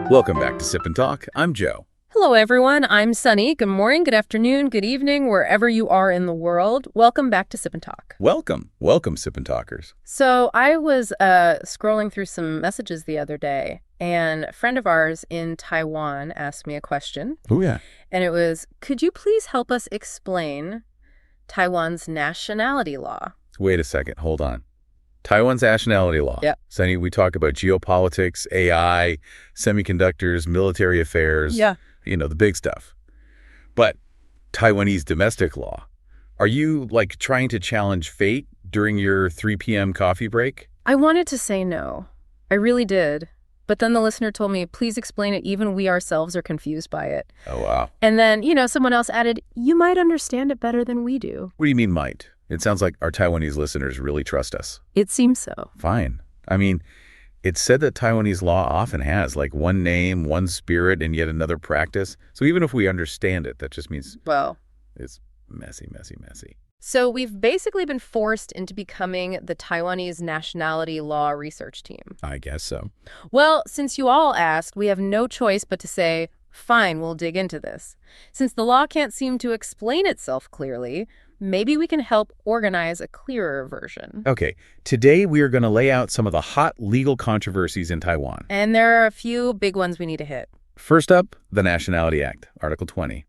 Welcome back to Sip and Talk. I'm Joe. Hello, everyone. I'm Sunny. Good morning, good afternoon, good evening, wherever you are in the world. Welcome back to Sip and Talk. Welcome. Welcome, Sip and Talkers. So I was scrolling through some messages the other day, and a friend of ours in Taiwan asked me a question. Oh, yeah. And it was, could you please help us explain Taiwan's nationality law? Wait a second. Hold on. Taiwan's nationality law. Yep. Sunny, we talk about geopolitics, AI, semiconductors, military affairs. Yeah. You know, the big stuff. But Taiwanese domestic law. Are you, like, trying to challenge fate during your 3 p.m. coffee break? I wanted to say no. I really did. But then the listener told me, please explain it. Even we ourselves are confused by it. Oh, wow. And then, someone else added, you might understand it better than we do. What do you mean might? It sounds like our Taiwanese listeners really trust us. It seems so. Fine. I mean, it's said that Taiwanese law often has, like, one name, one spirit, and yet another practice. So even if we understand it, that just means, well, it's messy, messy, messy. So we've basically been forced into becoming the Taiwanese nationality law research team. I guess so. Well, since you all asked, we have no choice but to say, fine, we'll dig into this. Since the law can't seem to explain itself clearly, maybe we can help organize a clearer version. Okay, today we are going to lay out some of the hot legal controversies in Taiwan. And there are a few big ones we need to hit. First up, the Nationality Act, Article 20.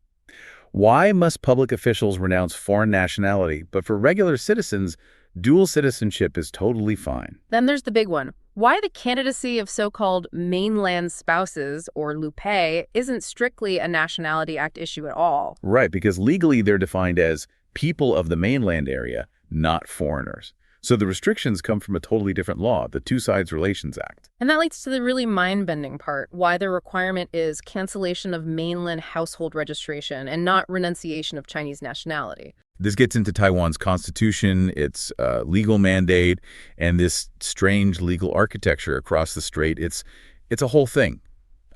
Why must public officials renounce foreign nationality, but for regular citizens, dual citizenship is totally fine? Then there's the big one. Why the candidacy of so-called mainland spouses, or lupe, isn't strictly a Nationality Act issue at all. Right, because legally they're defined as people of the mainland area, not foreigners. So the restrictions come from a totally different law, the Two Sides Relations Act. And that leads to the really mind-bending part, why the requirement is cancellation of mainland household registration and not renunciation of Chinese nationality. This gets into Taiwan's constitution, its legal mandate, and this strange legal architecture across the strait. It's a whole thing.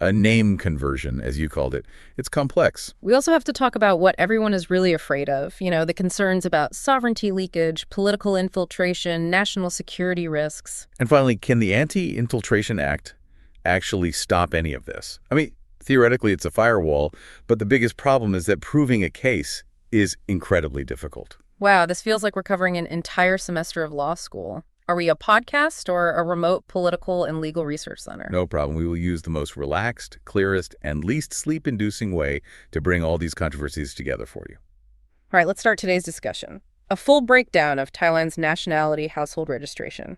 A name conversion, as you called it. It's complex. We also have to talk about what everyone is really afraid of. The concerns about sovereignty leakage, political infiltration, national security risks. And finally, can the Anti-Infiltration Act actually stop any of this? I mean, theoretically, it's a firewall, but the biggest problem is that proving a case is incredibly difficult. Wow, this feels like we're covering an entire semester of law school. Are we a podcast or a remote political and legal research center? No problem. We will use the most relaxed, clearest, and least sleep-inducing way to bring all these controversies together for you. All right, let's start today's discussion. A full breakdown of Thailand's nationality household registration.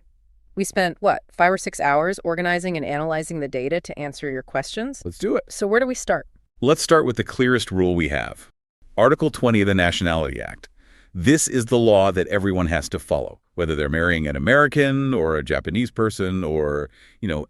We spent, 5 or 6 hours organizing and analyzing the data to answer your questions? Let's do it. So where do we start? Let's start with the clearest rule we have. Article 20 of the Nationality Act. This is the law that everyone has to follow, whether they're marrying an American or a Japanese person or,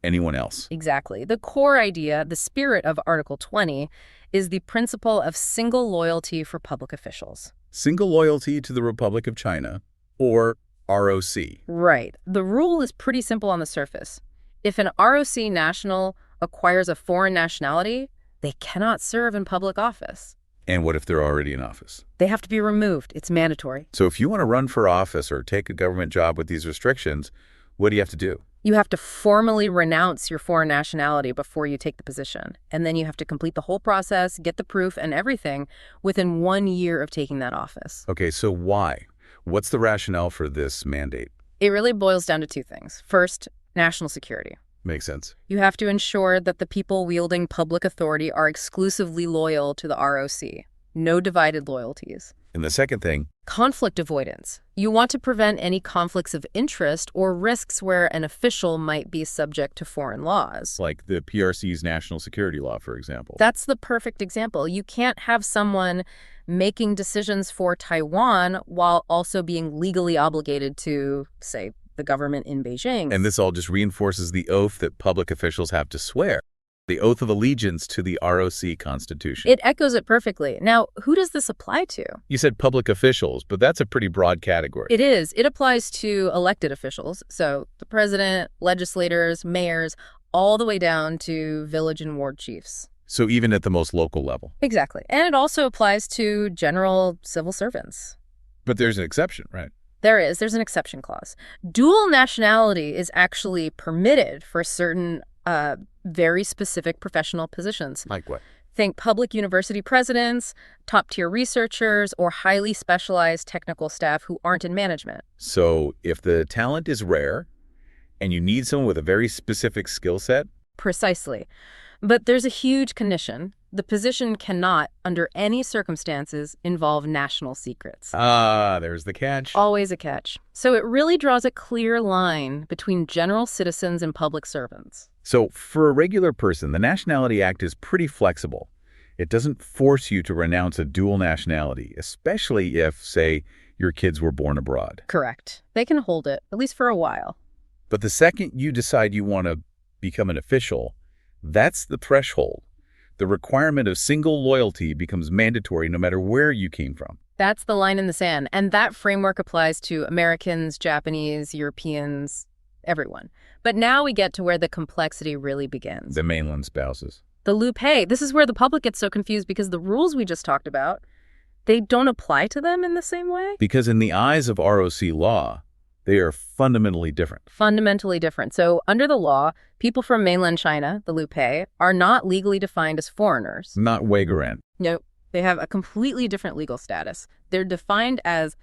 anyone else. Exactly. The core idea, the spirit of Article 20, is the principle of single loyalty for public officials. Single loyalty to the Republic of China, or ROC. Right. The rule is pretty simple on the surface. If an ROC national acquires a foreign nationality, they cannot serve in public office. And what if they're already in office? They have to be removed. It's mandatory. So if you want to run for office or take a government job with these restrictions, what do you have to do? You have to formally renounce your foreign nationality before you take the position. And then you have to complete the whole process, get the proof and everything within 1 year of taking that office. Okay, so why? What's the rationale for this mandate? It really boils down to 2 things. First, national security. Makes sense. You have to ensure that the people wielding public authority are exclusively loyal to the ROC. No divided loyalties. And the second thing? Conflict avoidance. You want to prevent any conflicts of interest or risks where an official might be subject to foreign laws. Like the PRC's national security law, for example. That's the perfect example. You can't have someone making decisions for Taiwan while also being legally obligated to, say, the government in Beijing. And this all just reinforces the oath that public officials have to swear. The oath of allegiance to the ROC Constitution. It echoes it perfectly. Now, who does this apply to? You said public officials, but that's a pretty broad category. It is. It applies to elected officials. So the president, legislators, mayors, all the way down to village and ward chiefs. So even at the most local level. Exactly. And it also applies to general civil servants. But there's an exception, right? There's an exception clause. Dual nationality is actually permitted for certain very specific professional positions. Like what? Think public university presidents, top-tier researchers, or highly specialized technical staff who aren't in management. So if the talent is rare and you need someone with a very specific skill set? Precisely. But there's a huge condition. The position cannot, under any circumstances, involve national secrets. There's the catch. Always a catch. So it really draws a clear line between general citizens and public servants. So for a regular person, the Nationality Act is pretty flexible. It doesn't force you to renounce a dual nationality, especially if, say, your kids were born abroad. Correct. They can hold it, at least for a while. But the second you decide you want to become an official, that's the threshold. The requirement of single loyalty becomes mandatory no matter where you came from. That's the line in the sand. And that framework applies to Americans, Japanese, Europeans, everyone. But now we get to where the complexity really begins. The mainland spouses. The Lupe. This is where the public gets so confused because the rules we just talked about, they don't apply to them in the same way. Because in the eyes of ROC law, they are fundamentally different. Fundamentally different. So under the law, people from mainland China, the Lupe, are not legally defined as foreigners. Not Uyghur. No, they have a completely different legal status. They're defined as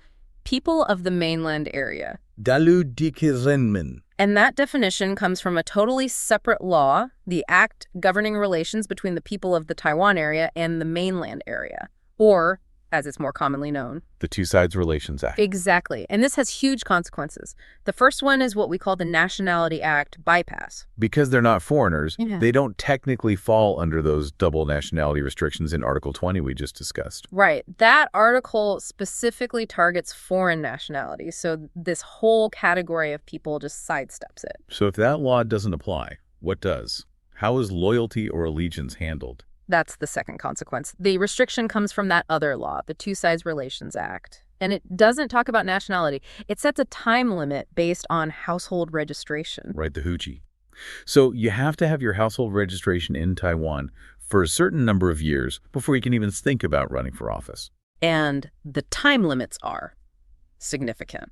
people of the mainland area. Dalu Dikirenmen. And that definition comes from a totally separate law, the Act governing relations between the people of the Taiwan area and the mainland area, or, as it's more commonly known, The Two Sides Relations Act. Exactly. And this has huge consequences. The first one is what we call the Nationality Act bypass. Because they're not foreigners, Yeah. they don't technically fall under those double nationality restrictions in Article 20 we just discussed. Right. That article specifically targets foreign nationalities. So this whole category of people just sidesteps it. So if that law doesn't apply, what does? How is loyalty or allegiance handled? That's the second consequence. The restriction comes from that other law, the Two Sides Relations Act. And it doesn't talk about nationality. It sets a time limit based on household registration. Right, the hoochie. So you have to have your household registration in Taiwan for a certain number of years before you can even think about running for office. And the time limits are significant.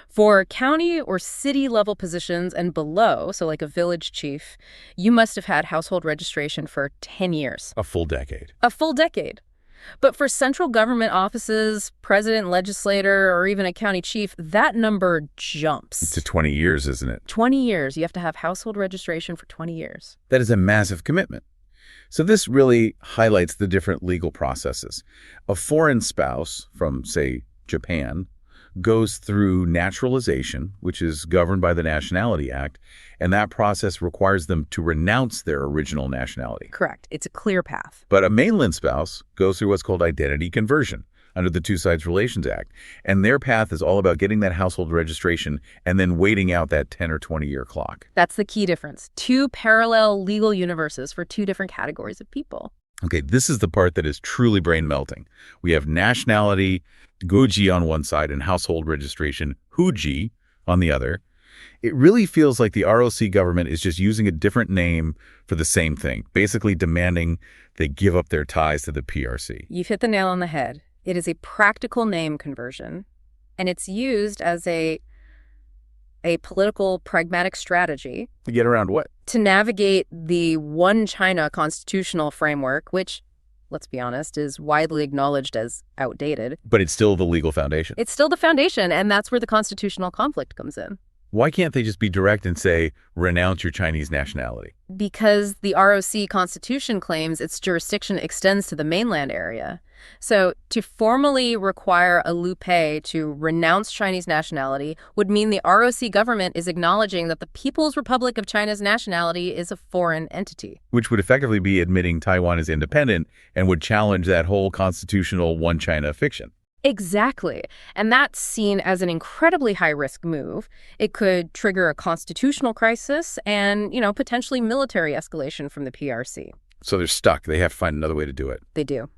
For county or city level positions and below, so like a village chief, you must have had household registration for 10 years. A full decade. A full decade. But for central government offices, president, legislator, or even a county chief, that number jumps. To 20 years, isn't it? 20 years. You have to have household registration for 20 years. That is a massive commitment. So this really highlights the different legal processes. A foreign spouse from, say, Japan goes through naturalization, which is governed by the Nationality Act, and that process requires them to renounce their original nationality. Correct. It's a clear path. But a mainland spouse goes through what's called identity conversion under the Two Sides Relations Act, and their path is all about getting that household registration and then waiting out that 10 or 20-year clock. That's the key difference. Two parallel legal universes for two different categories of people. Okay, this is the part that is truly brain-melting. We have nationality, goji on one side, and household registration, huji, on the other. It really feels like the ROC government is just using a different name for the same thing, basically demanding they give up their ties to the PRC. You've hit the nail on the head. It is a practical name conversion, and it's used as a political pragmatic strategy. To get around what? To navigate the One China constitutional framework, which, let's be honest, is widely acknowledged as outdated. But it's still the legal foundation. It's still the foundation, and that's where the constitutional conflict comes in. Why can't they just be direct and say, renounce your Chinese nationality? Because the ROC Constitution claims its jurisdiction extends to the mainland area. So to formally require a Lupe to renounce Chinese nationality would mean the ROC government is acknowledging that the People's Republic of China's nationality is a foreign entity. Which would effectively be admitting Taiwan is independent and would challenge that whole constitutional one China fiction. Exactly. And that's seen as an incredibly high-risk move. It could trigger a constitutional crisis and, potentially military escalation from the PRC. So they're stuck. They have to find another way to do it. They do.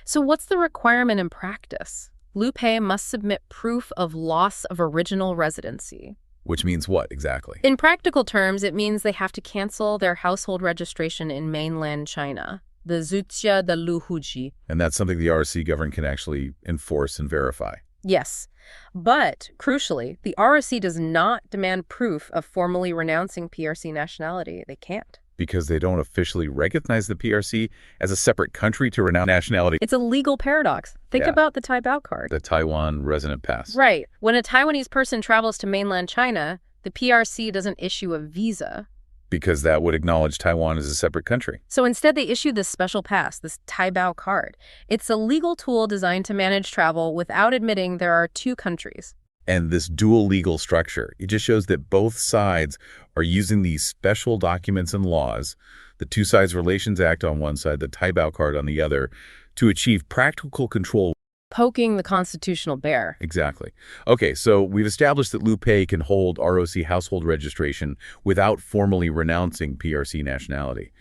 So what's the requirement in practice? Lupe must submit proof of loss of original residency. Which means what exactly? In practical terms, it means they have to cancel their household registration in mainland China, the Zutia de Luhuji. And that's something the ROC government can actually enforce and verify. Yes. But, crucially, the ROC does not demand proof of formally renouncing PRC nationality. They can't. Because they don't officially recognize the PRC as a separate country to renounce nationality. It's a legal paradox. Think about the Taibao card. The Taiwan resident pass. Right. When a Taiwanese person travels to mainland China, the PRC doesn't issue a visa. Because that would acknowledge Taiwan as a separate country. So instead, they issue this special pass, this Taibao card. It's a legal tool designed to manage travel without admitting there are two countries. And this dual legal structure, it just shows that both sides are using these special documents and laws, the Two Sides Relations Act on one side, the Taibao card on the other, to achieve practical control. Poking the constitutional bear. Exactly. Okay, so we've established that Liu Pei can hold ROC household registration without formally renouncing PRC nationality.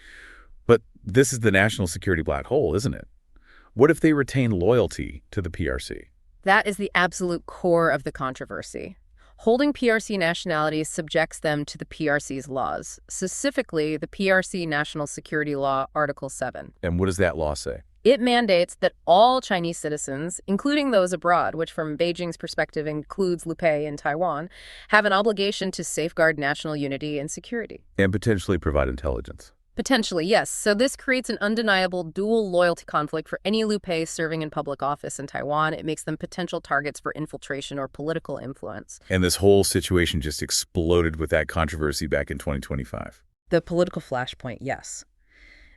But this is the national security black hole, isn't it? What if they retain loyalty to the PRC? That is the absolute core of the controversy. Holding PRC nationality subjects them to the PRC's laws, specifically the PRC National Security Law, Article 7. And what does that law say? It mandates that all Chinese citizens, including those abroad, which from Beijing's perspective includes Liu Pei in Taiwan, have an obligation to safeguard national unity and security. And potentially provide intelligence. Potentially, yes. So this creates an undeniable dual loyalty conflict for any Liu Pei serving in public office in Taiwan. It makes them potential targets for infiltration or political influence. And this whole situation just exploded with that controversy back in 2025. The political flashpoint, yes.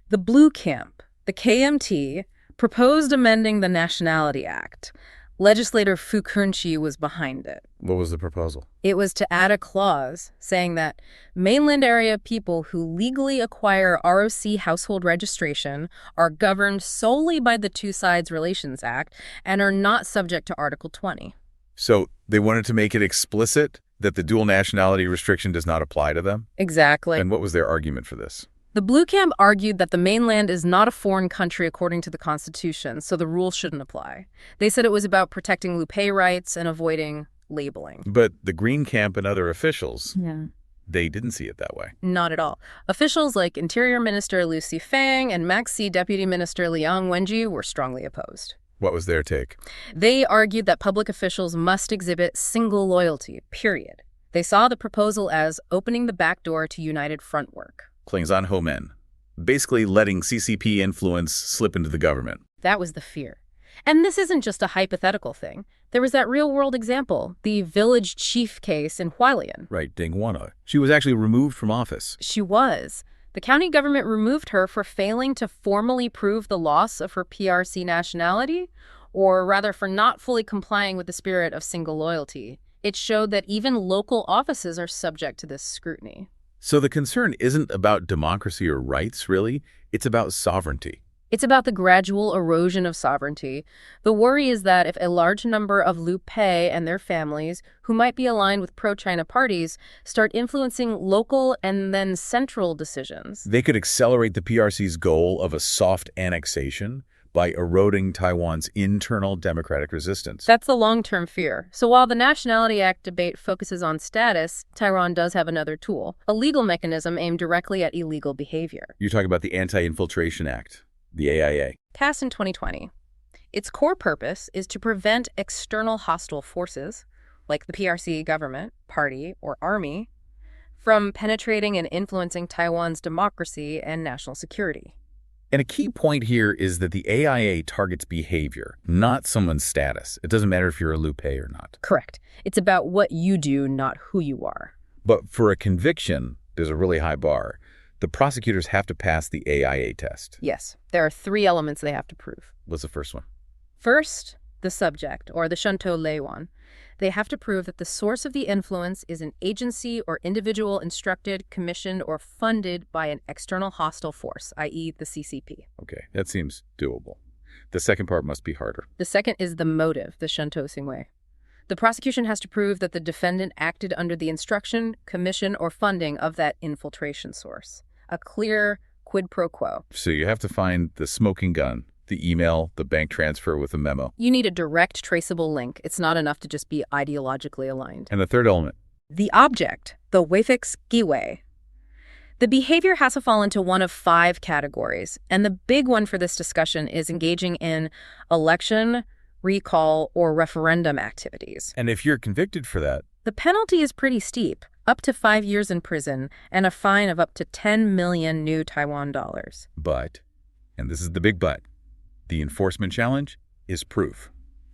The Blue Camp, the KMT, proposed amending the Nationality Act. Legislator Fu Kunqi was behind it. What was the proposal? It was to add a clause saying that mainland area people who legally acquire ROC household registration are governed solely by the Two Sides Relations Act and are not subject to Article 20. So they wanted to make it explicit that the dual nationality restriction does not apply to them? Exactly. And what was their argument for this? The Blue Camp argued that the mainland is not a foreign country according to the Constitution, so the rule shouldn't apply. They said it was about protecting Liu Pei rights and avoiding labeling. But the Green Camp and other officials, they didn't see it that way. Not at all. Officials like Interior Minister Liu Xifeng and Maxi Deputy Minister Liang Wenji were strongly opposed. What was their take? They argued that public officials must exhibit single loyalty, period. They saw the proposal as opening the back door to united front work. kling's安后门, basically letting CCP influence slip into the government. That was the fear. And this isn't just a hypothetical thing. There was that real-world example, the village chief case in Hualien. Right, Ding Wana. She was actually removed from office. She was. The county government removed her for failing to formally prove the loss of her PRC nationality, or rather for not fully complying with the spirit of single loyalty. It showed that even local offices are subject to this scrutiny. So the concern isn't about democracy or rights, really. It's about sovereignty. It's about the gradual erosion of sovereignty. The worry is that if a large number of Liu Pei and their families, who might be aligned with pro-China parties, start influencing local and then central decisions, they could accelerate the PRC's goal of a soft annexation by eroding Taiwan's internal democratic resistance. That's the long-term fear. So while the Nationality Act debate focuses on status, Taiwan does have another tool, a legal mechanism aimed directly at illegal behavior. You're talking about the Anti-Infiltration Act, the AIA. Passed in 2020. Its core purpose is to prevent external hostile forces, like the PRC government, party, or army, from penetrating and influencing Taiwan's democracy and national security. And a key point here is that the AIA targets behavior, not someone's status. It doesn't matter if you're a Liu Pei or not. Correct. It's about what you do, not who you are. But for a conviction, there's a really high bar. The prosecutors have to pass the AIA test. Yes. There are 3 elements they have to prove. What's the first one? First, the subject, or the Shuntou Leiwan. They have to prove that the source of the influence is an agency or individual instructed, commissioned, or funded by an external hostile force, i.e. the CCP. Okay, that seems doable. The second part must be harder. The second is the motive, the Shuntou Xingwei. The prosecution has to prove that the defendant acted under the instruction, commission, or funding of that infiltration source. A clear quid pro quo. So you have to find the smoking gun, the email, the bank transfer with a memo. You need a direct, traceable link. It's not enough to just be ideologically aligned. And the third element? The object, the weifix giwei. The behavior has to fall into one of 5 categories, and the big one for this discussion is engaging in election, recall, or referendum activities. And if you're convicted for that, the penalty is pretty steep, up to 5 years in prison and a fine of up to 10 million new Taiwan dollars. But, and this is the big but, the enforcement challenge is proof.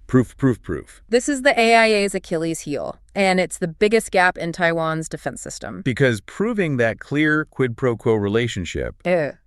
Proof, proof, proof. This is the AIA's Achilles heel, and it's the biggest gap in Taiwan's defense system. Because proving that clear quid pro quo relationship, the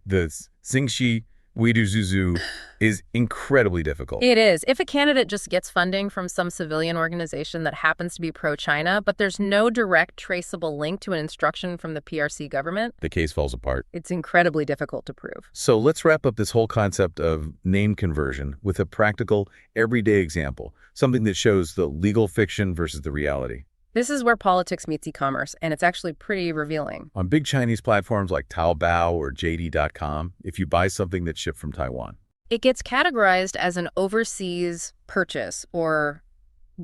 Xingxi Weiduzuzu, is incredibly difficult. It is. If a candidate just gets funding from some civilian organization that happens to be pro-China, but there's no direct traceable link to an instruction from the PRC government, the case falls apart. It's incredibly difficult to prove. So let's wrap up this whole concept of name conversion with a practical, everyday example, something that shows the legal fiction versus the reality. This is where politics meets e-commerce, and it's actually pretty revealing. On big Chinese platforms like Taobao or JD.com, if you buy something that's shipped from Taiwan, it gets categorized as an overseas purchase or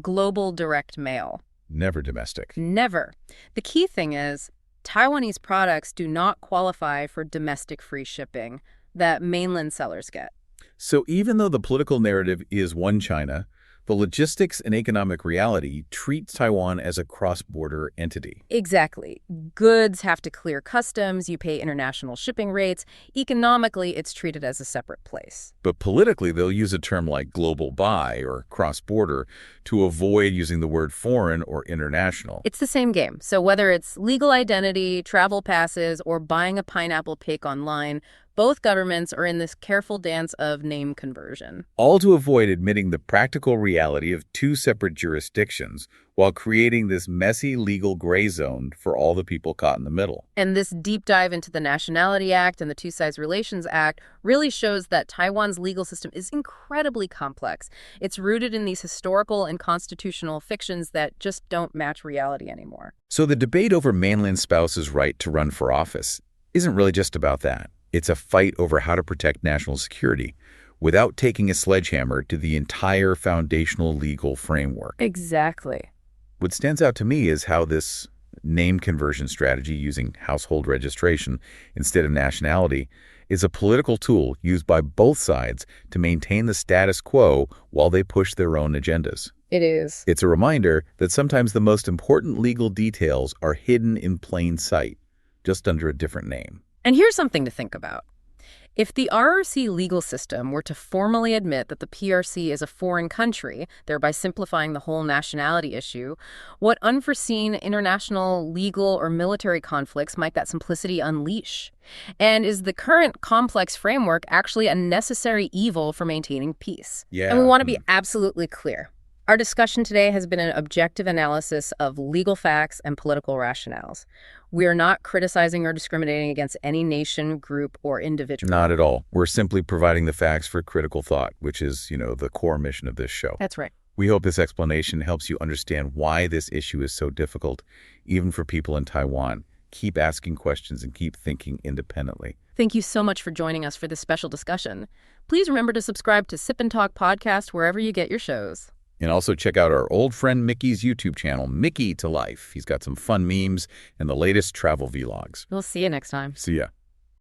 global direct mail. Never domestic. Never. The key thing is, Taiwanese products do not qualify for domestic free shipping that mainland sellers get. So even though the political narrative is one China, the logistics and economic reality treats Taiwan as a cross-border entity. Exactly. Goods have to clear customs, you pay international shipping rates. Economically, it's treated as a separate place. But politically, they'll use a term like global buy or cross-border to avoid using the word foreign or international. It's the same game. So whether it's legal identity, travel passes, or buying a pineapple cake online, both governments are in this careful dance of name conversion. All to avoid admitting the practical reality of two separate jurisdictions while creating this messy legal gray zone for all the people caught in the middle. And this deep dive into the Nationality Act and the Two Sides Relations Act really shows that Taiwan's legal system is incredibly complex. It's rooted in these historical and constitutional fictions that just don't match reality anymore. So the debate over mainland spouses' right to run for office isn't really just about that. It's a fight over how to protect national security without taking a sledgehammer to the entire foundational legal framework. Exactly. What stands out to me is how this name conversion strategy using household registration instead of nationality is a political tool used by both sides to maintain the status quo while they push their own agendas. It is. It's a reminder that sometimes the most important legal details are hidden in plain sight, just under a different name. And here's something to think about. If the RRC legal system were to formally admit that the PRC is a foreign country, thereby simplifying the whole nationality issue, what unforeseen international, legal, or military conflicts might that simplicity unleash? And is the current complex framework actually a necessary evil for maintaining peace? Yeah. And we want to be absolutely clear. Our discussion today has been an objective analysis of legal facts and political rationales. We are not criticizing or discriminating against any nation, group, or individual. Not at all. We're simply providing the facts for critical thought, which is, the core mission of this show. That's right. We hope this explanation helps you understand why this issue is so difficult, even for people in Taiwan. Keep asking questions and keep thinking independently. Thank you so much for joining us for this special discussion. Please remember to subscribe to Sip&Talk podcast wherever you get your shows. And also check out our old friend Mickey's YouTube channel, Mickeytolife. He's got some fun memes and the latest travel vlogs. We'll see you next time. See ya.